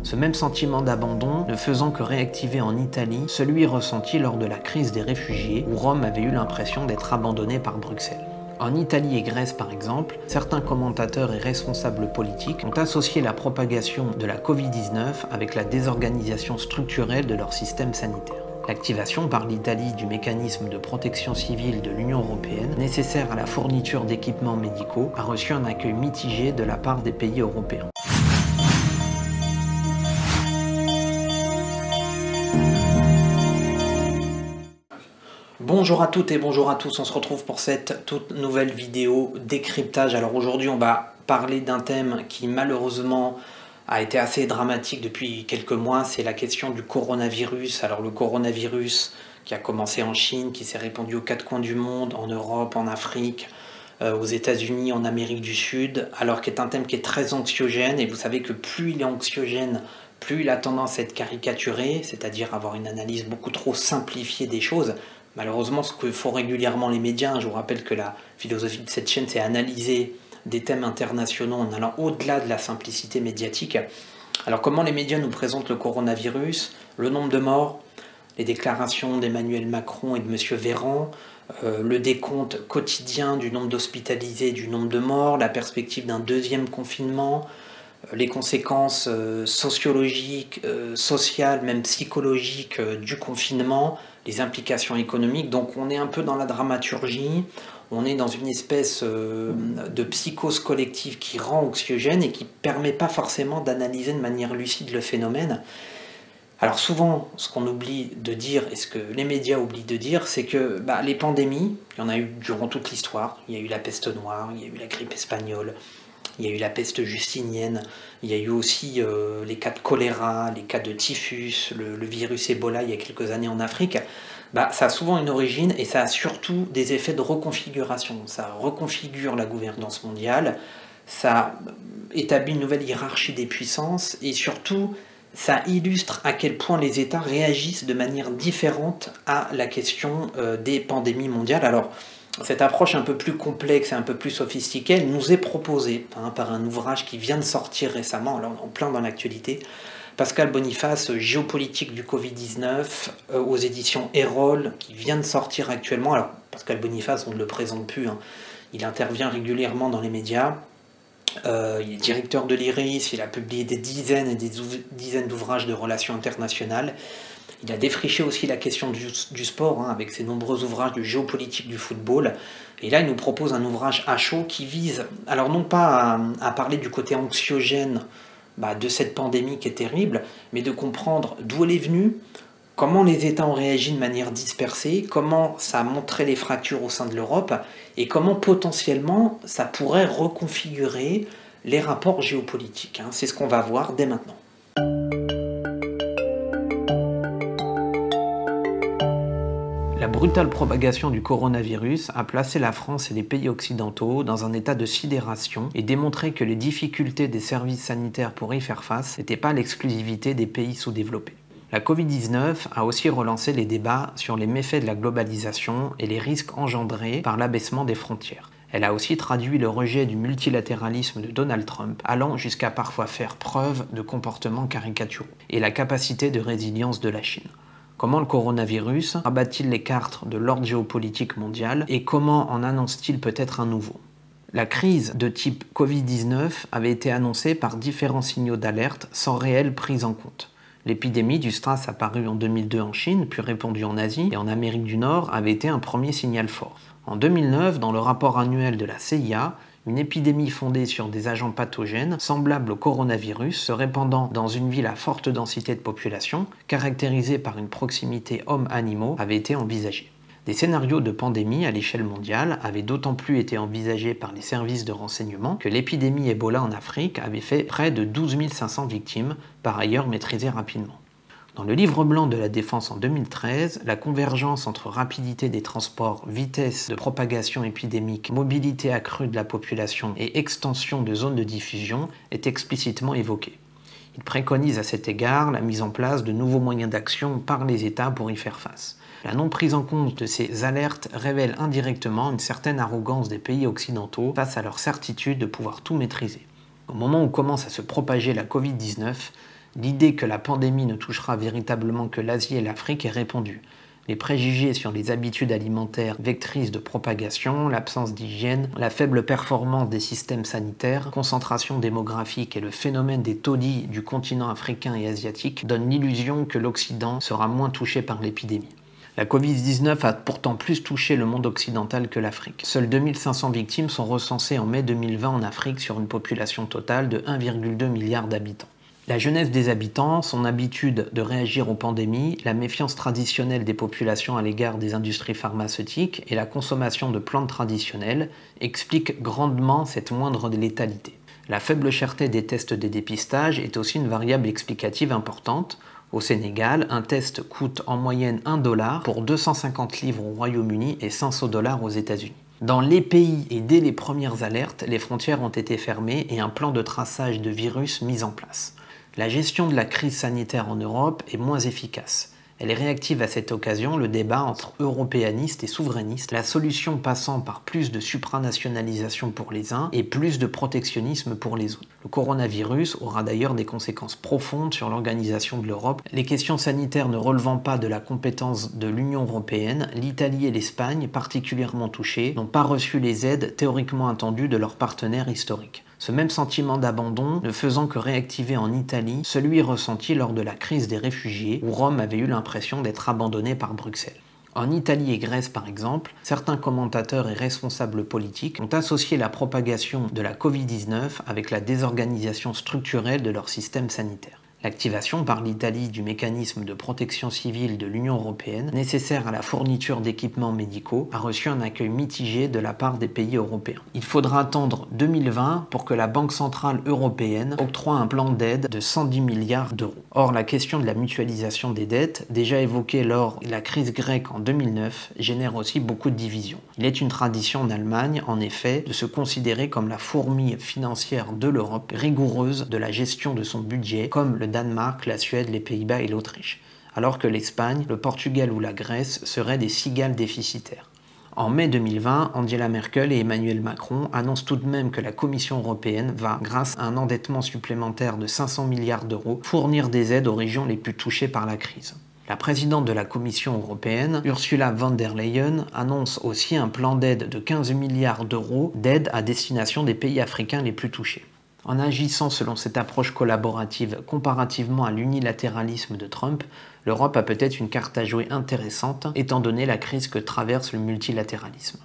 Ce même sentiment d'abandon ne faisant que réactiver en Italie celui ressenti lors de la crise des réfugiés, où Rome avait eu l'impression d'être abandonnée par Bruxelles. En Italie et Grèce par exemple, certains commentateurs et responsables politiques ont associé la propagation de la Covid-19 avec la désorganisation structurelle de leur système sanitaire. L'activation par l'Italie du mécanisme de protection civile de l'Union européenne, nécessaire à la fourniture d'équipements médicaux, a reçu un accueil mitigé de la part des pays européens. Bonjour à toutes et bonjour à tous, on se retrouve pour cette toute nouvelle vidéo décryptage. Alors aujourd'hui on va parler d'un thème qui malheureusement a été assez dramatique depuis quelques mois, c'est la question du coronavirus. Alors le coronavirus qui a commencé en Chine, qui s'est répandu aux quatre coins du monde, en Europe, en Afrique, aux États-Unis, en Amérique du Sud, alors qui est un thème qui est très anxiogène, et vous savez que plus il est anxiogène, plus il a tendance à être caricaturé, c'est-à-dire avoir une analyse beaucoup trop simplifiée des choses. Malheureusement, ce que font régulièrement les médias, je vous rappelle que la philosophie de cette chaîne, c'est analyser des thèmes internationaux en allant au-delà de la simplicité médiatique. Alors comment les médias nous présentent le coronavirus, le nombre de morts, les déclarations d'Emmanuel Macron et de M. Véran, le décompte quotidien du nombre d'hospitalisés, du nombre de morts, la perspective d'un deuxième confinement, les conséquences sociologiques, sociales, même psychologiques du confinement, les implications économiques. Donc on est un peu dans la dramaturgie, on est dans une espèce de psychose collective qui rend anxiogène et qui ne permet pas forcément d'analyser de manière lucide le phénomène. Alors souvent, ce qu'on oublie de dire, et ce que les médias oublient de dire, c'est que les pandémies, il y en a eu durant toute l'histoire. Il y a eu la peste noire, il y a eu la grippe espagnole, il y a eu la peste justinienne, il y a eu aussi les cas de choléra, les cas de typhus, le virus Ebola il y a quelques années en Afrique. Ça a souvent une origine et ça a surtout des effets de reconfiguration. Ça reconfigure la gouvernance mondiale, ça établit une nouvelle hiérarchie des puissances et surtout ça illustre à quel point les États réagissent de manière différente à la question des pandémies mondiales. Alors, cette approche un peu plus complexe et un peu plus sophistiquée, elle nous est proposée par un ouvrage qui vient de sortir récemment, alors en plein dans l'actualité, Pascal Boniface, Géopolitique du Covid-19, aux éditions Erol, qui vient de sortir actuellement. Alors, Pascal Boniface, on ne le présente plus, il intervient régulièrement dans les médias, il est directeur de l'IRIS, il a publié des dizaines et des dizaines d'ouvrages de relations internationales. Il a défriché aussi la question du sport, avec ses nombreux ouvrages de géopolitique du football. Et là, il nous propose un ouvrage à chaud qui vise, alors non pas à parler du côté anxiogène de cette pandémie qui est terrible, mais de comprendre d'où elle est venue, comment les États ont réagi de manière dispersée, comment ça a montré les fractures au sein de l'Europe, et comment potentiellement ça pourrait reconfigurer les rapports géopolitiques. C'est ce qu'on va voir dès maintenant. La brutale propagation du coronavirus a placé la France et les pays occidentaux dans un état de sidération et démontré que les difficultés des services sanitaires pour y faire face n'étaient pas l'exclusivité des pays sous-développés. La Covid-19 a aussi relancé les débats sur les méfaits de la globalisation et les risques engendrés par l'abaissement des frontières. Elle a aussi traduit le rejet du multilatéralisme de Donald Trump, allant jusqu'à parfois faire preuve de comportements caricaturaux, et la capacité de résilience de la Chine. Comment le coronavirus rabat-il les cartes de l'ordre géopolitique mondial et comment en annonce-t-il peut-être un nouveau? La crise de type Covid-19 avait été annoncée par différents signaux d'alerte sans réelle prise en compte. L'épidémie du SRAS apparue en 2002 en Chine, puis répandue en Asie et en Amérique du Nord avait été un premier signal fort. En 2009, dans le rapport annuel de la CIA, une épidémie fondée sur des agents pathogènes, semblables au coronavirus, se répandant dans une ville à forte densité de population, caractérisée par une proximité homme-animaux, avait été envisagée. Des scénarios de pandémie à l'échelle mondiale avaient d'autant plus été envisagés par les services de renseignement que l'épidémie Ebola en Afrique avait fait près de 12 500 victimes, par ailleurs maîtrisées rapidement. Dans le livre blanc de la défense en 2013, la convergence entre rapidité des transports, vitesse de propagation épidémique, mobilité accrue de la population et extension de zones de diffusion est explicitement évoquée. Il préconise à cet égard la mise en place de nouveaux moyens d'action par les États pour y faire face. La non prise en compte de ces alertes révèle indirectement une certaine arrogance des pays occidentaux face à leur certitude de pouvoir tout maîtriser. Au moment où commence à se propager la Covid-19, L'idée que la pandémie ne touchera véritablement que l'Asie et l'Afrique est répandue. Les préjugés sur les habitudes alimentaires vectrices de propagation, l'absence d'hygiène, la faible performance des systèmes sanitaires, concentration démographique et le phénomène des taudis du continent africain et asiatique donnent l'illusion que l'Occident sera moins touché par l'épidémie. La Covid-19 a pourtant plus touché le monde occidental que l'Afrique. Seules 2500 victimes sont recensées en mai 2020 en Afrique sur une population totale de 1,2 milliard d'habitants. La jeunesse des habitants, son habitude de réagir aux pandémies, la méfiance traditionnelle des populations à l'égard des industries pharmaceutiques et la consommation de plantes traditionnelles expliquent grandement cette moindre létalité. La faible cherté des tests de dépistage est aussi une variable explicative importante. Au Sénégal, un test coûte en moyenne $1 pour 250 livres au Royaume-Uni et $500 aux États-Unis. Dans les pays et dès les premières alertes, les frontières ont été fermées et un plan de traçage de virus mis en place. La gestion de la crise sanitaire en Europe est moins efficace. Elle est réactive à cette occasion le débat entre européanistes et souverainistes, la solution passant par plus de supranationalisation pour les uns et plus de protectionnisme pour les autres. Le coronavirus aura d'ailleurs des conséquences profondes sur l'organisation de l'Europe. Les questions sanitaires ne relevant pas de la compétence de l'Union européenne, l'Italie et l'Espagne, particulièrement touchées, n'ont pas reçu les aides théoriquement attendues de leurs partenaires historiques. Ce même sentiment d'abandon ne faisant que réactiver en Italie celui ressenti lors de la crise des réfugiés, où Rome avait eu l'impression d'être abandonnée par Bruxelles. En Italie et Grèce par exemple, certains commentateurs et responsables politiques ont associé la propagation de la Covid-19 avec la désorganisation structurelle de leur système sanitaire. L'activation par l'Italie du mécanisme de protection civile de l'Union européenne, nécessaire à la fourniture d'équipements médicaux, a reçu un accueil mitigé de la part des pays européens. Il faudra attendre 2020 pour que la Banque centrale européenne octroie un plan d'aide de 110 milliards d'euros. Or, la question de la mutualisation des dettes, déjà évoquée lors de la crise grecque en 2009, génère aussi beaucoup de divisions. Il est une tradition en Allemagne, en effet, de se considérer comme la fourmi financière de l'Europe, rigoureuse de la gestion de son budget, comme le Danemark, la Suède, les Pays-Bas et l'Autriche, alors que l'Espagne, le Portugal ou la Grèce seraient des cigales déficitaires. En mai 2020, Angela Merkel et Emmanuel Macron annoncent tout de même que la Commission européenne va, grâce à un endettement supplémentaire de 500 milliards d'euros, fournir des aides aux régions les plus touchées par la crise. La présidente de la Commission européenne, Ursula von der Leyen, annonce aussi un plan d'aide de 15 milliards d'euros d'aide à destination des pays africains les plus touchés. En agissant selon cette approche collaborative comparativement à l'unilatéralisme de Trump, l'Europe a peut-être une carte à jouer intéressante étant donné la crise que traverse le multilatéralisme.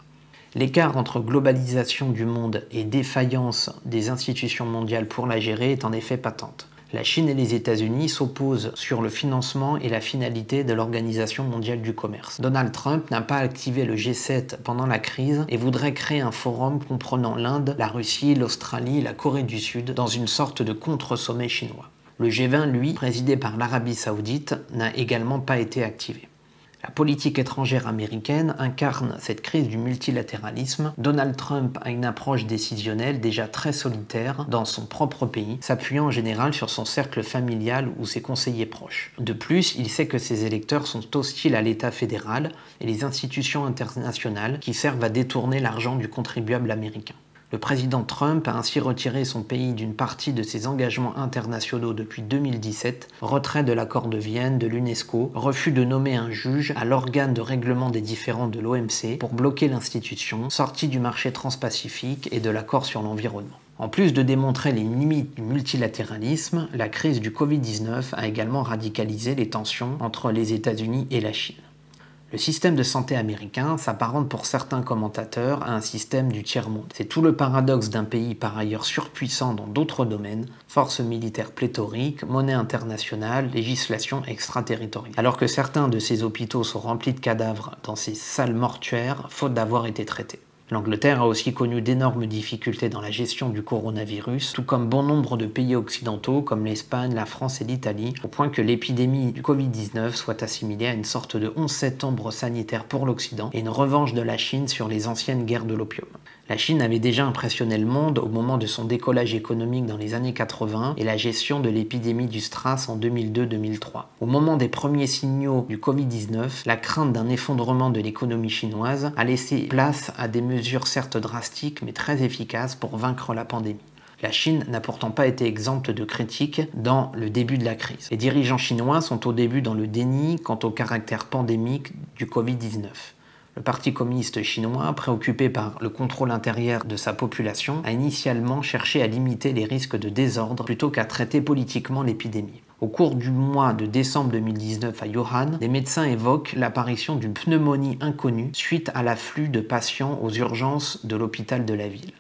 L'écart entre globalisation du monde et défaillance des institutions mondiales pour la gérer est en effet patente. La Chine et les États-Unis s'opposent sur le financement et la finalité de l'Organisation mondiale du commerce. Donald Trump n'a pas activé le G7 pendant la crise et voudrait créer un forum comprenant l'Inde, la Russie, l'Australie et la Corée du Sud dans une sorte de contre-sommet chinois. Le G20, lui, présidé par l'Arabie Saoudite, n'a également pas été activé. La politique étrangère américaine incarne cette crise du multilatéralisme. Donald Trump a une approche décisionnelle déjà très solitaire dans son propre pays, s'appuyant en général sur son cercle familial ou ses conseillers proches. De plus, il sait que ses électeurs sont hostiles à l'État fédéral et les institutions internationales qui servent à détourner l'argent du contribuable américain. Le président Trump a ainsi retiré son pays d'une partie de ses engagements internationaux depuis 2017, retrait de l'accord de Vienne, de l'UNESCO, refus de nommer un juge à l'organe de règlement des différends de l'OMC pour bloquer l'institution, sortie du marché transpacifique et de l'accord sur l'environnement. En plus de démontrer les limites du multilatéralisme, la crise du Covid-19 a également radicalisé les tensions entre les États-Unis et la Chine. Le système de santé américain s'apparente pour certains commentateurs à un système du tiers-monde. C'est tout le paradoxe d'un pays par ailleurs surpuissant dans d'autres domaines, forces militaires pléthoriques, monnaie internationale, législation extraterritoriale. Alors que certains de ces hôpitaux sont remplis de cadavres dans ces salles mortuaires, faute d'avoir été traités. L'Angleterre a aussi connu d'énormes difficultés dans la gestion du coronavirus, tout comme bon nombre de pays occidentaux comme l'Espagne, la France et l'Italie, au point que l'épidémie du Covid-19 soit assimilée à une sorte de 11 septembre sanitaire pour l'Occident et une revanche de la Chine sur les anciennes guerres de l'opium. La Chine avait déjà impressionné le monde au moment de son décollage économique dans les années 80 et la gestion de l'épidémie du SRAS en 2002-2003. Au moment des premiers signaux du Covid-19, la crainte d'un effondrement de l'économie chinoise a laissé place à des mesures certes drastiques mais très efficaces pour vaincre la pandémie. La Chine n'a pourtant pas été exempte de critiques dans le début de la crise. Les dirigeants chinois sont au début dans le déni quant au caractère pandémique du Covid-19. Le Parti communiste chinois, préoccupé par le contrôle intérieur de sa population, a initialement cherché à limiter les risques de désordre plutôt qu'à traiter politiquement l'épidémie. Au cours du mois de décembre 2019 à Wuhan, des médecins évoquent l'apparition d'une pneumonie inconnue suite à l'afflux de patients aux urgences de l'hôpital de la ville.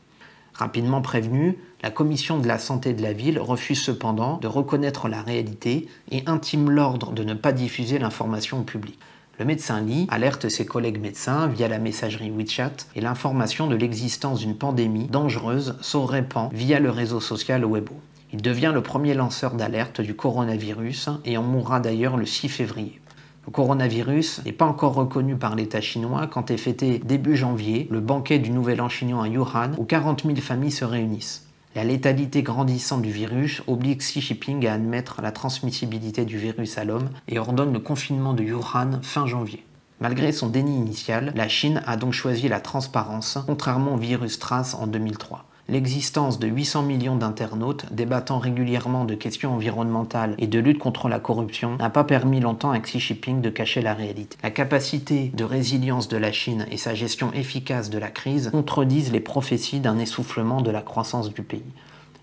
Rapidement prévenue, la commission de la santé de la ville refuse cependant de reconnaître la réalité et intime l'ordre de ne pas diffuser l'information au public. Le médecin Li alerte ses collègues médecins via la messagerie WeChat et l'information de l'existence d'une pandémie dangereuse se répand via le réseau social Weibo. Il devient le premier lanceur d'alerte du coronavirus et en mourra d'ailleurs le 6 février. Le coronavirus n'est pas encore reconnu par l'État chinois quand est fêté début janvier le banquet du Nouvel An chinois à Wuhan où 40 000 familles se réunissent. La létalité grandissante du virus oblige Xi Jinping à admettre la transmissibilité du virus à l'homme et ordonne le confinement de Wuhan fin janvier. Malgré son déni initial, la Chine a donc choisi la transparence, contrairement au virus SARS en 2003. L'existence de 800 millions d'internautes débattant régulièrement de questions environnementales et de lutte contre la corruption n'a pas permis longtemps à Xi Jinping de cacher la réalité. La capacité de résilience de la Chine et sa gestion efficace de la crise contredisent les prophéties d'un essoufflement de la croissance du pays.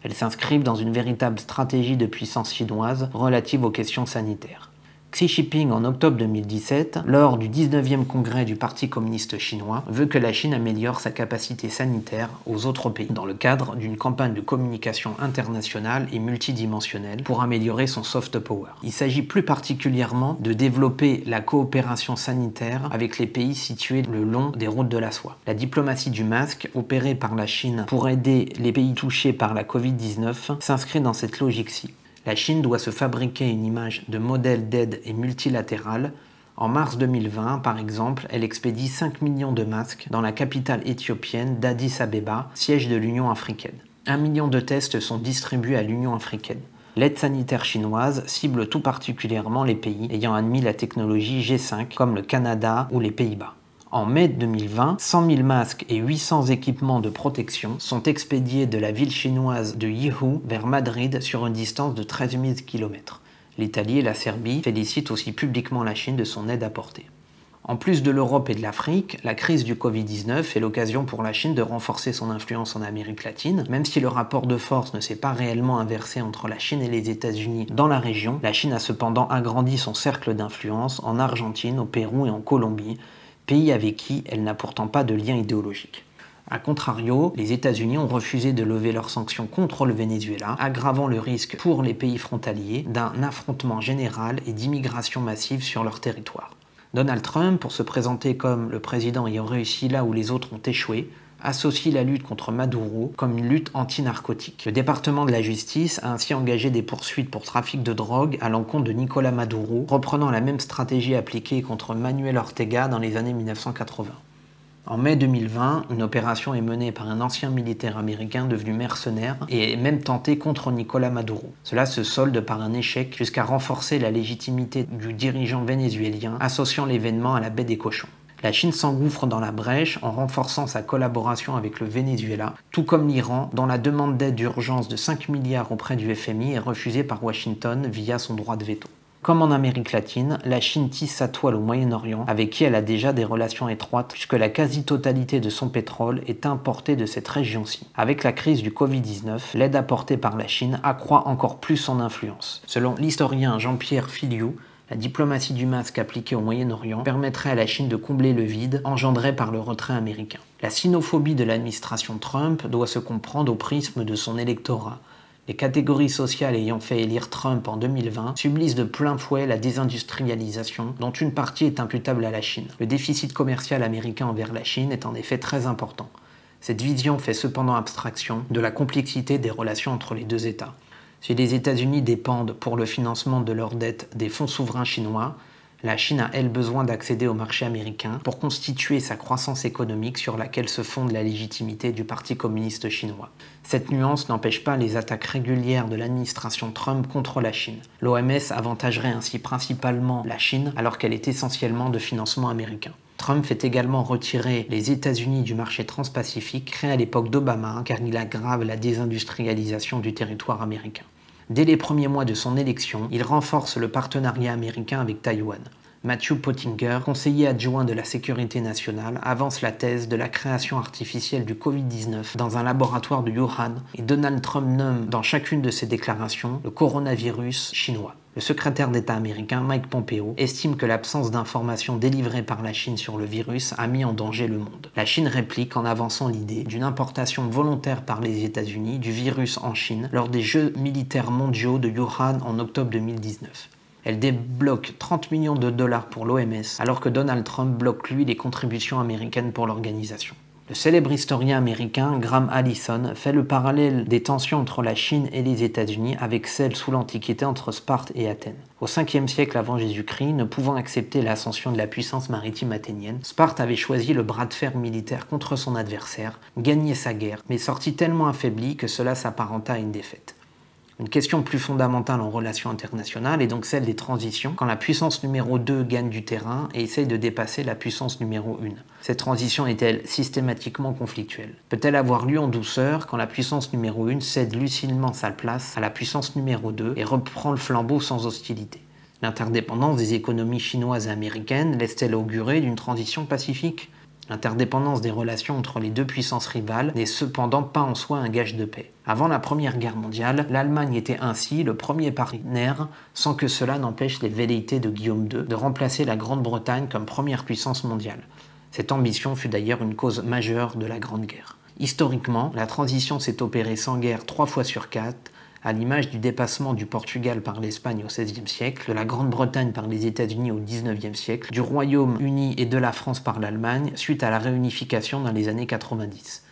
Elles s'inscrivent dans une véritable stratégie de puissance chinoise relative aux questions sanitaires. Xi Jinping, en octobre 2017, lors du 19e congrès du Parti communiste chinois, veut que la Chine améliore sa capacité sanitaire aux autres pays dans le cadre d'une campagne de communication internationale et multidimensionnelle pour améliorer son soft power. Il s'agit plus particulièrement de développer la coopération sanitaire avec les pays situés le long des routes de la soie. La diplomatie du masque, opérée par la Chine pour aider les pays touchés par la Covid-19, s'inscrit dans cette logique-ci. La Chine doit se fabriquer une image de modèle d'aide et multilatérale. En mars 2020, par exemple, elle expédie 5 millions de masques dans la capitale éthiopienne d'Addis Abeba, siège de l'Union africaine. 1 million de tests sont distribués à l'Union africaine. L'aide sanitaire chinoise cible tout particulièrement les pays ayant admis la technologie G5, comme le Canada ou les Pays-Bas. En mai 2020, 100 000 masques et 800 équipements de protection sont expédiés de la ville chinoise de Yiwu vers Madrid sur une distance de 13 000 km. L'Italie et la Serbie félicitent aussi publiquement la Chine de son aide apportée. En plus de l'Europe et de l'Afrique, la crise du Covid-19 est l'occasion pour la Chine de renforcer son influence en Amérique latine. Même si le rapport de force ne s'est pas réellement inversé entre la Chine et les États-Unis dans la région, la Chine a cependant agrandi son cercle d'influence en Argentine, au Pérou et en Colombie, pays avec qui elle n'a pourtant pas de lien idéologique. A contrario, les États-Unis ont refusé de lever leurs sanctions contre le Venezuela, aggravant le risque pour les pays frontaliers d'un affrontement général et d'immigration massive sur leur territoire. Donald Trump, pour se présenter comme le président ayant réussi là où les autres ont échoué, associe la lutte contre Maduro comme une lutte anti-narcotique. Le département de la justice a ainsi engagé des poursuites pour trafic de drogue à l'encontre de Nicolás Maduro, reprenant la même stratégie appliquée contre Manuel Ortega dans les années 1980. En mai 2020, une opération est menée par un ancien militaire américain devenu mercenaire et est même tenté contre Nicolás Maduro. Cela se solde par un échec jusqu'à renforcer la légitimité du dirigeant vénézuélien, associant l'événement à la baie des cochons. La Chine s'engouffre dans la brèche en renforçant sa collaboration avec le Venezuela, tout comme l'Iran, dont la demande d'aide d'urgence de 5 milliards auprès du FMI est refusée par Washington via son droit de veto. Comme en Amérique latine, la Chine tisse sa toile au Moyen-Orient, avec qui elle a déjà des relations étroites, puisque la quasi-totalité de son pétrole est importée de cette région-ci. Avec la crise du Covid-19, l'aide apportée par la Chine accroît encore plus son influence. Selon l'historien Jean-Pierre Filiou, la diplomatie du masque appliquée au Moyen-Orient permettrait à la Chine de combler le vide engendré par le retrait américain. La sinophobie de l'administration Trump doit se comprendre au prisme de son électorat. Les catégories sociales ayant fait élire Trump en 2020 subissent de plein fouet la désindustrialisation, dont une partie est imputable à la Chine. Le déficit commercial américain envers la Chine est en effet très important. Cette vision fait cependant abstraction de la complexité des relations entre les deux États. Si les États-Unis dépendent pour le financement de leur dette des fonds souverains chinois, la Chine a elle besoin d'accéder au marché américain pour constituer sa croissance économique sur laquelle se fonde la légitimité du Parti communiste chinois. Cette nuance n'empêche pas les attaques régulières de l'administration Trump contre la Chine. L'OMS avantagerait ainsi principalement la Chine alors qu'elle est essentiellement de financement américain. Trump fait également retirer les États-Unis du marché transpacifique créé à l'époque d'Obama car il aggrave la désindustrialisation du territoire américain. Dès les premiers mois de son élection, il renforce le partenariat américain avec Taïwan. Matthew Pottinger, conseiller adjoint de la sécurité nationale, avance la thèse de la création artificielle du Covid-19 dans un laboratoire de Wuhan et Donald Trump nomme dans chacune de ses déclarations le coronavirus chinois. Le secrétaire d'État américain Mike Pompeo estime que l'absence d'informations délivrées par la Chine sur le virus a mis en danger le monde. La Chine réplique en avançant l'idée d'une importation volontaire par les États-Unis du virus en Chine lors des Jeux militaires mondiaux de Wuhan en octobre 2019. Elle débloque 30 millions de dollars pour l'OMS, alors que Donald Trump bloque lui les contributions américaines pour l'organisation. Le célèbre historien américain Graham Allison fait le parallèle des tensions entre la Chine et les États-Unis avec celles sous l'Antiquité entre Sparte et Athènes. Au 5e siècle avant Jésus-Christ, ne pouvant accepter l'ascension de la puissance maritime athénienne, Sparte avait choisi le bras de fer militaire contre son adversaire, gagné sa guerre, mais sortit tellement affaibli que cela s'apparenta à une défaite. Une question plus fondamentale en relations internationales est donc celle des transitions, quand la puissance numéro 2 gagne du terrain et essaye de dépasser la puissance numéro 1. Cette transition est-elle systématiquement conflictuelle? Peut-elle avoir lieu en douceur quand la puissance numéro 1 cède lucidement sa place à la puissance numéro 2 et reprend le flambeau sans hostilité? L'interdépendance des économies chinoises et américaines laisse-t-elle augurer d'une transition pacifique? L'interdépendance des relations entre les deux puissances rivales n'est cependant pas en soi un gage de paix. Avant la Première Guerre mondiale, l'Allemagne était ainsi le premier partenaire, sans que cela n'empêche les velléités de Guillaume II de remplacer la Grande-Bretagne comme première puissance mondiale. Cette ambition fut d'ailleurs une cause majeure de la Grande Guerre. Historiquement, la transition s'est opérée sans guerre 3 fois sur 4, à l'image du dépassement du Portugal par l'Espagne au XVIe siècle, de la Grande-Bretagne par les États-Unis au XIXe siècle, du Royaume-Uni et de la France par l'Allemagne suite à la réunification dans les années 90.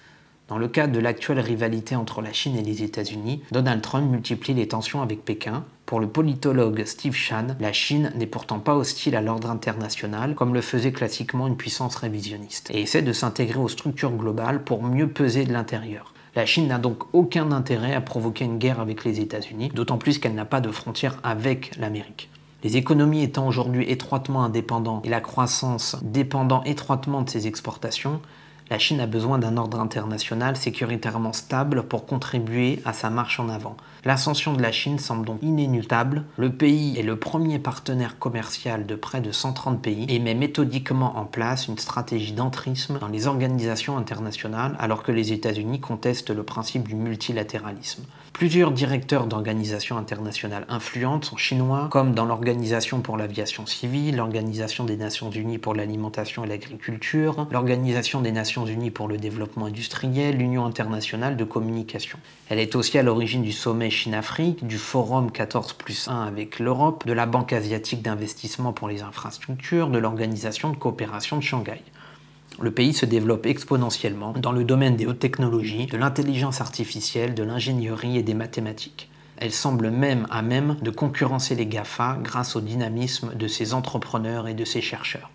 Dans le cadre de l'actuelle rivalité entre la Chine et les États-Unis, Donald Trump multiplie les tensions avec Pékin. Pour le politologue Steve Chan, la Chine n'est pourtant pas hostile à l'ordre international, comme le faisait classiquement une puissance révisionniste, et essaie de s'intégrer aux structures globales pour mieux peser de l'intérieur. La Chine n'a donc aucun intérêt à provoquer une guerre avec les États-Unis, d'autant plus qu'elle n'a pas de frontière avec l'Amérique. Les économies étant aujourd'hui étroitement indépendantes et la croissance dépendant étroitement de ses exportations, la Chine a besoin d'un ordre international sécuritairement stable pour contribuer à sa marche en avant. L'ascension de la Chine semble donc inéluctable. Le pays est le premier partenaire commercial de près de 130 pays et met méthodiquement en place une stratégie d'entrisme dans les organisations internationales alors que les États-Unis contestent le principe du multilatéralisme. Plusieurs directeurs d'organisations internationales influentes sont chinois, comme dans l'Organisation pour l'aviation civile, l'Organisation des Nations Unies pour l'alimentation et l'agriculture, l'Organisation des Nations Unies pour le développement industriel, l'Union internationale de communication. Elle est aussi à l'origine du sommet Chine-Afrique, du Forum 14+1 avec l'Europe, de la Banque asiatique d'investissement pour les infrastructures, de l'Organisation de coopération de Shanghai. Le pays se développe exponentiellement dans le domaine des hautes technologies, de l'intelligence artificielle, de l'ingénierie et des mathématiques. Elle semble même à même de concurrencer les GAFA grâce au dynamisme de ses entrepreneurs et de ses chercheurs.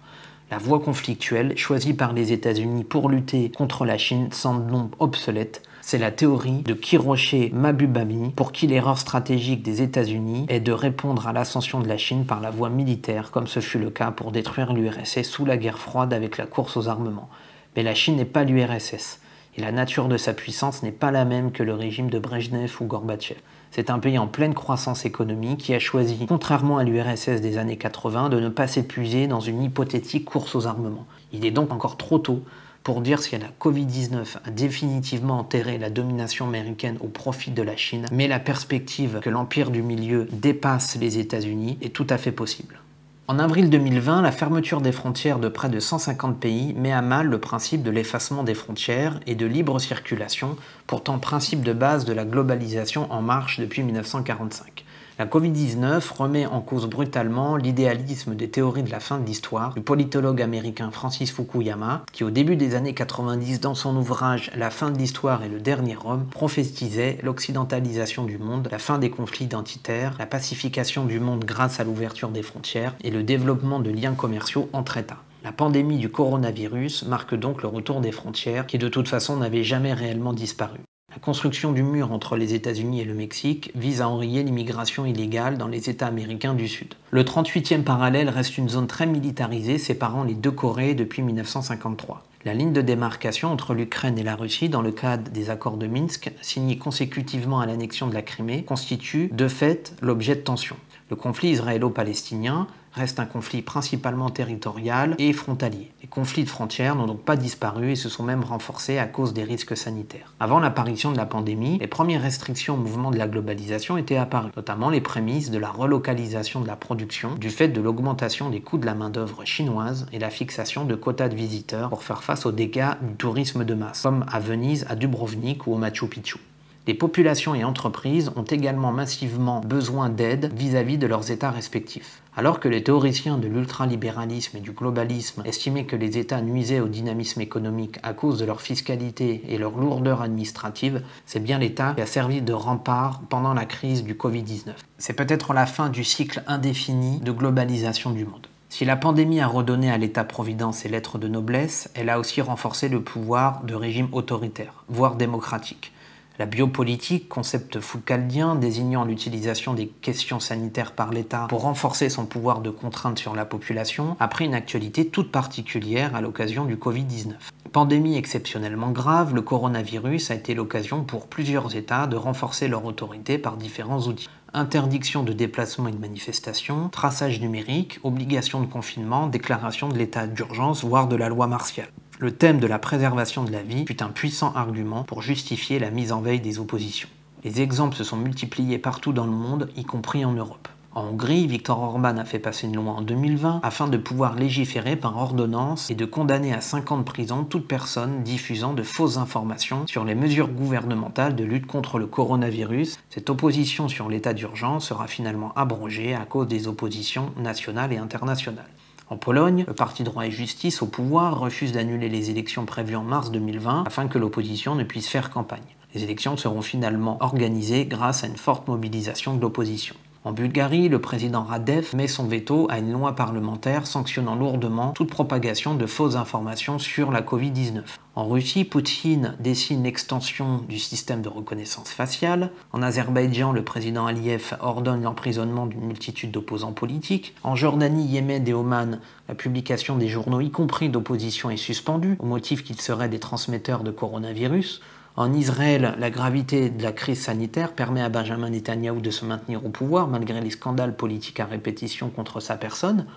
La voie conflictuelle choisie par les États-Unis pour lutter contre la Chine semble donc obsolète. C'est la théorie de Kiroshi Mahbubani, pour qui l'erreur stratégique des États-Unis est de répondre à l'ascension de la Chine par la voie militaire, comme ce fut le cas pour détruire l'URSS sous la guerre froide avec la course aux armements. Mais la Chine n'est pas l'URSS, et la nature de sa puissance n'est pas la même que le régime de Brejnev ou Gorbatchev. C'est un pays en pleine croissance économique qui a choisi, contrairement à l'URSS des années 80, de ne pas s'épuiser dans une hypothétique course aux armements. Il est donc encore trop tôt pour dire si la Covid-19 a définitivement enterré la domination américaine au profit de la Chine, mais la perspective que l'empire du milieu dépasse les États-Unis est tout à fait possible. En avril 2020, la fermeture des frontières de près de 150 pays met à mal le principe de l'effacement des frontières et de libre circulation, pourtant principe de base de la globalisation en marche depuis 1945. La Covid-19 remet en cause brutalement l'idéalisme des théories de la fin de l'histoire du politologue américain Francis Fukuyama, qui au début des années 90, dans son ouvrage La fin de l'histoire et le dernier homme, prophétisait l'occidentalisation du monde, la fin des conflits identitaires, la pacification du monde grâce à l'ouverture des frontières et le développement de liens commerciaux entre États. La pandémie du coronavirus marque donc le retour des frontières qui de toute façon n'avaient jamais réellement disparu. La construction du mur entre les États-Unis et le Mexique vise à enrayer l'immigration illégale dans les États américains du Sud. Le 38e parallèle reste une zone très militarisée séparant les deux Corées depuis 1953. La ligne de démarcation entre l'Ukraine et la Russie, dans le cadre des accords de Minsk, signés consécutivement à l'annexion de la Crimée, constitue de fait l'objet de tensions. Le conflit israélo-palestinien reste un conflit principalement territorial et frontalier. Les conflits de frontières n'ont donc pas disparu et se sont même renforcés à cause des risques sanitaires. Avant l'apparition de la pandémie, les premières restrictions au mouvement de la globalisation étaient apparues, notamment les prémices de la relocalisation de la production du fait de l'augmentation des coûts de la main-d'œuvre chinoise et la fixation de quotas de visiteurs pour faire face aux dégâts du tourisme de masse, comme à Venise, à Dubrovnik ou au Machu Picchu. Les populations et entreprises ont également massivement besoin d'aide vis-à-vis de leurs États respectifs. Alors que les théoriciens de l'ultralibéralisme et du globalisme estimaient que les États nuisaient au dynamisme économique à cause de leur fiscalité et leur lourdeur administrative, c'est bien l'État qui a servi de rempart pendant la crise du Covid-19. C'est peut-être la fin du cycle indéfini de globalisation du monde. Si la pandémie a redonné à l'État-providence ses lettres de noblesse, elle a aussi renforcé le pouvoir de régimes autoritaires, voire démocratiques. La biopolitique, concept foucaldien désignant l'utilisation des questions sanitaires par l'État pour renforcer son pouvoir de contrainte sur la population, a pris une actualité toute particulière à l'occasion du Covid-19. Pandémie exceptionnellement grave, le coronavirus a été l'occasion pour plusieurs États de renforcer leur autorité par différents outils. Interdiction de déplacement et de manifestation, traçage numérique, obligation de confinement, déclaration de l'état d'urgence, voire de la loi martiale. Le thème de la préservation de la vie fut un puissant argument pour justifier la mise en veille des oppositions. Les exemples se sont multipliés partout dans le monde, y compris en Europe. En Hongrie, Viktor Orban a fait passer une loi en 2020 afin de pouvoir légiférer par ordonnance et de condamner à 5 ans de prison toute personne diffusant de fausses informations sur les mesures gouvernementales de lutte contre le coronavirus. Cette opposition sur l'état d'urgence sera finalement abrogée à cause des oppositions nationales et internationales. En Pologne, le parti Droit et Justice au pouvoir refuse d'annuler les élections prévues en mars 2020 afin que l'opposition ne puisse faire campagne. Les élections seront finalement organisées grâce à une forte mobilisation de l'opposition. En Bulgarie, le président Radev met son veto à une loi parlementaire sanctionnant lourdement toute propagation de fausses informations sur la Covid-19. En Russie, Poutine dessine l'extension du système de reconnaissance faciale. En Azerbaïdjan, le président Aliyev ordonne l'emprisonnement d'une multitude d'opposants politiques. En Jordanie, Yémen et Oman, la publication des journaux, y compris d'opposition, est suspendue, au motif qu'ils seraient des transmetteurs de coronavirus. En Israël, la gravité de la crise sanitaire permet à Benjamin Netanyahou de se maintenir au pouvoir malgré les scandales politiques à répétition contre sa personne.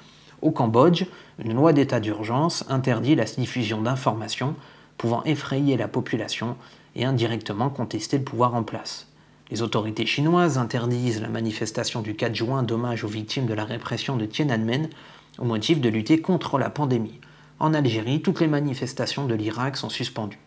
Au Cambodge, une loi d'état d'urgence interdit la diffusion d'informations pouvant effrayer la population et indirectement contester le pouvoir en place. Les autorités chinoises interdisent la manifestation du 4 juin d'hommage aux victimes de la répression de Tiananmen au motif de lutter contre la pandémie. En Algérie, toutes les manifestations de l'Irak sont suspendues.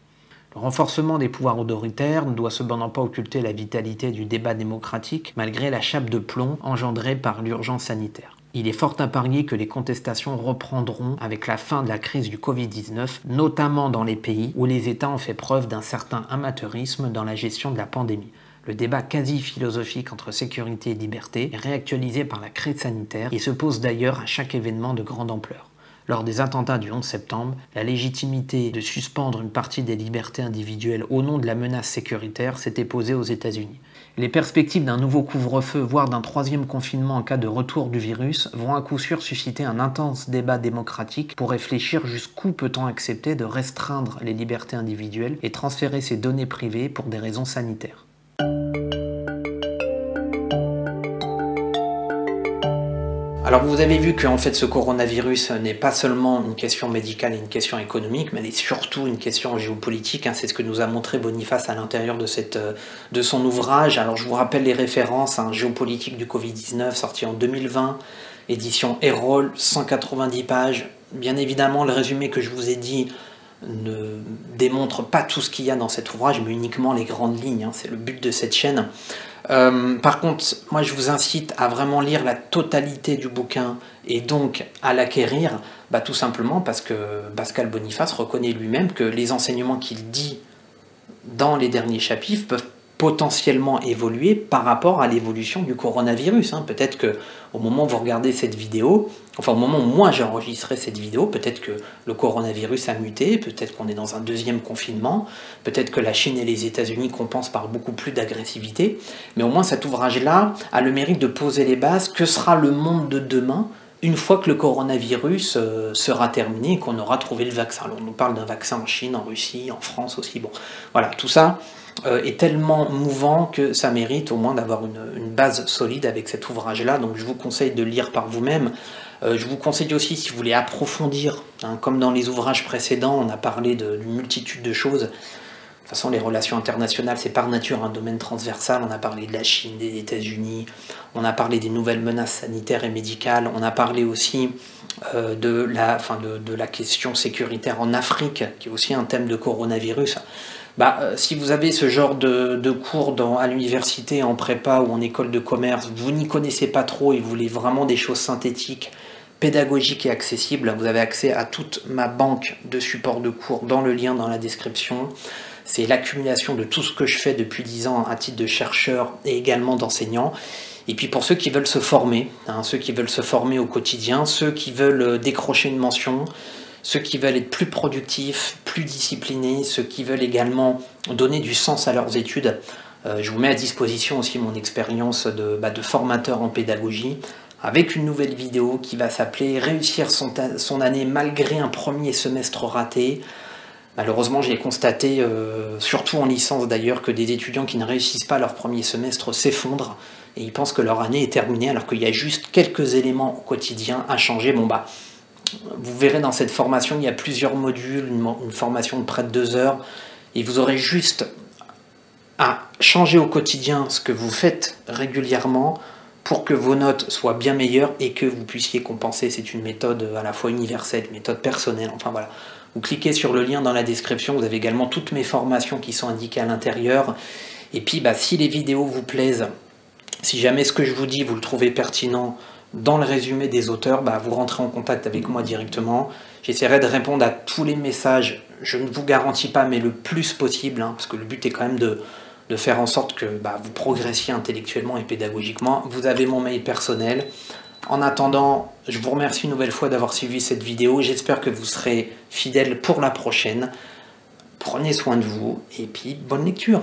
Le renforcement des pouvoirs autoritaires ne doit cependant pas occulter la vitalité du débat démocratique malgré la chape de plomb engendrée par l'urgence sanitaire. Il est fort à parier que les contestations reprendront avec la fin de la crise du Covid-19, notamment dans les pays où les États ont fait preuve d'un certain amateurisme dans la gestion de la pandémie. Le débat quasi philosophique entre sécurité et liberté est réactualisé par la crise sanitaire et se pose d'ailleurs à chaque événement de grande ampleur. Lors des attentats du 11 septembre, la légitimité de suspendre une partie des libertés individuelles au nom de la menace sécuritaire s'était posée aux États-Unis. Les perspectives d'un nouveau couvre-feu, voire d'un 3e confinement en cas de retour du virus, vont à coup sûr susciter un intense débat démocratique pour réfléchir jusqu'où peut-on accepter de restreindre les libertés individuelles et transférer ces données privées pour des raisons sanitaires. Alors vous avez vu qu'en fait ce coronavirus n'est pas seulement une question médicale et une question économique, mais elle est surtout une question géopolitique. C'est ce que nous a montré Boniface à l'intérieur de son ouvrage. Alors je vous rappelle les références, géopolitique du Covid-19, sorti en 2020, édition Erol, 190 pages. Bien évidemment, le résumé que je vous ai dit ne démontre pas tout ce qu'il y a dans cet ouvrage, mais uniquement les grandes lignes. C'est le but de cette chaîne. Par contre, moi je vous incite à vraiment lire la totalité du bouquin et donc à l'acquérir, tout simplement parce que Pascal Boniface reconnaît lui-même que les enseignements qu'il dit dans les derniers chapitres potentiellement évoluer par rapport à l'évolution du coronavirus. Peut-être que au moment où vous regardez cette vidéo, enfin au moment où moi j'ai enregistré cette vidéo, peut-être que le coronavirus a muté, peut-être qu'on est dans un deuxième confinement, peut-être que la Chine et les États-Unis compensent par beaucoup plus d'agressivité, mais au moins cet ouvrage-là a le mérite de poser les bases. Que sera le monde de demain une fois que le coronavirus sera terminé et qu'on aura trouvé le vaccin? Alors, on nous parle d'un vaccin en Chine, en Russie, en France aussi. Bon, voilà, tout ça est tellement mouvant que ça mérite au moins d'avoir une base solide avec cet ouvrage-là. Donc je vous conseille de le lire par vous-même. Je vous conseille aussi, si vous voulez approfondir, comme dans les ouvrages précédents, on a parlé d'une multitude de choses. De toute façon, les relations internationales, c'est par nature un domaine transversal. On a parlé de la Chine, des États-Unis, on a parlé des nouvelles menaces sanitaires et médicales, on a parlé aussi de la question sécuritaire en Afrique, qui est aussi un thème de coronavirus. Si vous avez ce genre de cours à l'université, en prépa ou en école de commerce, vous n'y connaissez pas trop et vous voulez vraiment des choses synthétiques, pédagogiques et accessibles, vous avez accès à toute ma banque de supports de cours dans le lien dans la description. C'est l'accumulation de tout ce que je fais depuis 10 ans à titre de chercheur et également d'enseignant. Et puis pour ceux qui veulent se former, ceux qui veulent se former au quotidien, ceux qui veulent décrocher une mention, ceux qui veulent être plus productifs, plus disciplinés, ceux qui veulent également donner du sens à leurs études, je vous mets à disposition aussi mon expérience de formateur en pédagogie, avec une nouvelle vidéo qui va s'appeler « Réussir son année malgré un premier semestre raté ». Malheureusement, j'ai constaté, surtout en licence d'ailleurs, que des étudiants qui ne réussissent pas leur premier semestre s'effondrent et ils pensent que leur année est terminée alors qu'il y a juste quelques éléments au quotidien à changer. Vous verrez dans cette formation, il y a plusieurs modules, une formation de près de 2 heures, et vous aurez juste à changer au quotidien ce que vous faites régulièrement pour que vos notes soient bien meilleures et que vous puissiez compenser. C'est une méthode à la fois universelle, une méthode personnelle, enfin voilà. Vous cliquez sur le lien dans la description, vous avez également toutes mes formations qui sont indiquées à l'intérieur. Et puis si les vidéos vous plaisent, si jamais ce que je vous dis vous le trouvez pertinent dans le résumé des auteurs, vous rentrez en contact avec moi directement. J'essaierai de répondre à tous les messages, je ne vous garantis pas, mais le plus possible, parce que le but est quand même de faire en sorte que vous progressiez intellectuellement et pédagogiquement. Vous avez mon mail personnel. En attendant, je vous remercie une nouvelle fois d'avoir suivi cette vidéo. J'espère que vous serez fidèles pour la prochaine. Prenez soin de vous et puis bonne lecture.